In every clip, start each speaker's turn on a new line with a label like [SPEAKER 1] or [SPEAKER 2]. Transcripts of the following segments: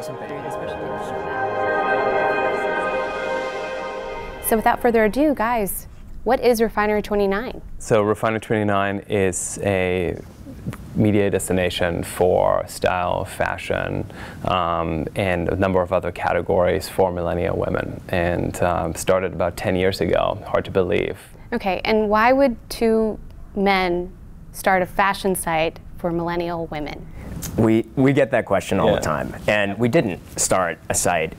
[SPEAKER 1] Awesome. Thank you.
[SPEAKER 2] So without further ado, guys, what is Refinery29?
[SPEAKER 3] So Refinery29 is a media destination for style, fashion, and a number of other categories for millennial women, and started about 10 years ago. Hard to believe.
[SPEAKER 2] Okay, and why would two men start a fashion site for millennial women?
[SPEAKER 1] We get that question all the time, and we didn't start a site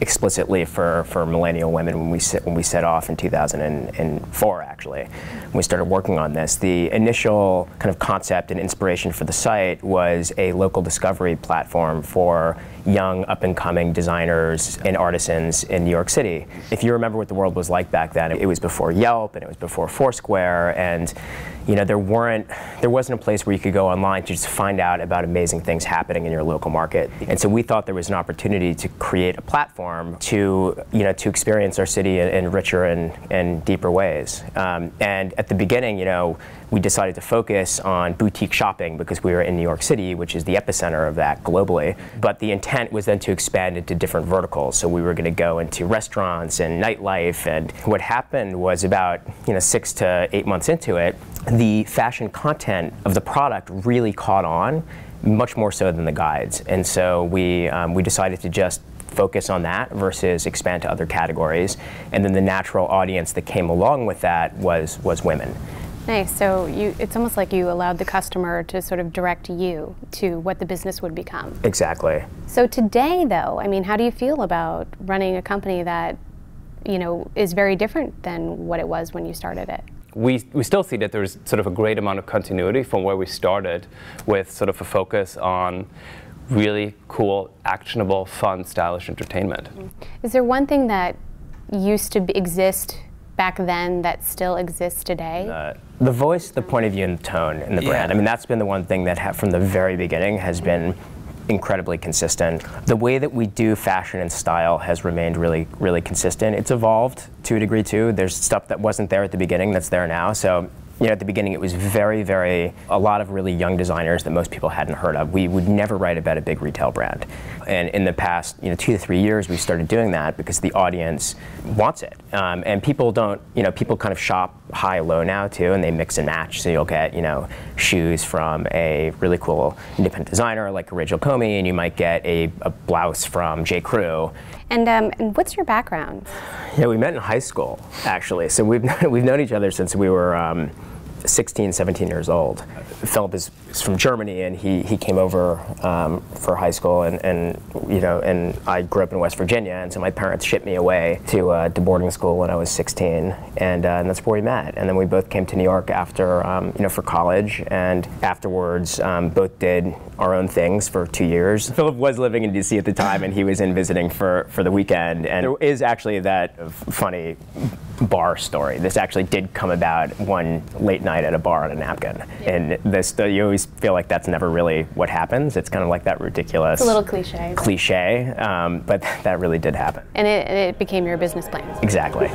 [SPEAKER 1] explicitly for millennial women when we set off in 2004. Actually, when we started working on this, the initial kind of concept and inspiration for the site was a local discovery platform for young up-and-coming designers and artisans in New York City. If you remember what the world was like back then, it was before Yelp and it was before Foursquare, and there wasn't a place where you could go online to just find out about amazing things happening in your local market. And so we thought there was an opportunity to create a platform to experience our city in richer and deeper ways. And at the beginning, we decided to focus on boutique shopping because we were in New York City, which is the epicenter of that globally. But the intent was then to expand into different verticals. So we were going to go into restaurants and nightlife. And what happened was about 6 to 8 months into it, the fashion content of the product really caught on, much more so than the guides. And so we decided to just focus on that versus expand to other categories. And then the natural audience that came along with that was women.
[SPEAKER 2] Nice. So it's almost like you allowed the customer to sort of direct you to what the business would become.
[SPEAKER 1] Exactly.
[SPEAKER 2] So today, though, I mean, how do you feel about running a company that, is very different than what it was when you started it?
[SPEAKER 3] We still see that there's sort of a great amount of continuity from where we started, with sort of a focus on really cool, actionable, fun, stylish entertainment.
[SPEAKER 2] Is there one thing that used to exist back then that still exists today?
[SPEAKER 1] The voice, the point of view, and the tone in the brand. I mean, that's been the one thing that from the very beginning has been incredibly consistent. The way that we do fashion and style has remained really, really consistent. It's evolved to a degree too. There's stuff that wasn't there at the beginning that's there now. So at the beginning it was a lot of really young designers that most people hadn't heard of. We would never write about a big retail brand. And in the past 2 to 3 years we started doing that because the audience wants it. And people people kind of shop high-low now too, and they mix and match. So you'll get shoes from a really cool independent designer like Rachel Comey, and you might get a blouse from J. Crew.
[SPEAKER 2] And what's your background?
[SPEAKER 1] Yeah, we met in high school, actually. So we've known each other since we were 16, 17 years old. Philip is from Germany, and he came over for high school, and I grew up in West Virginia, and so my parents shipped me away to boarding school when I was 16, and that's where we met. And then we both came to New York after, for college, and afterwards both did our own things for 2 years. Philip was living in DC at the time, and he was in visiting for the weekend, and there is actually that funny bar story. This actually did come about one late night at a bar on a napkin, and you always feel like that's never really what happens. It's kind of like that ridiculous,
[SPEAKER 2] it's a little cliche,
[SPEAKER 1] but that really did happen.
[SPEAKER 2] And it became your business plan.
[SPEAKER 1] Exactly.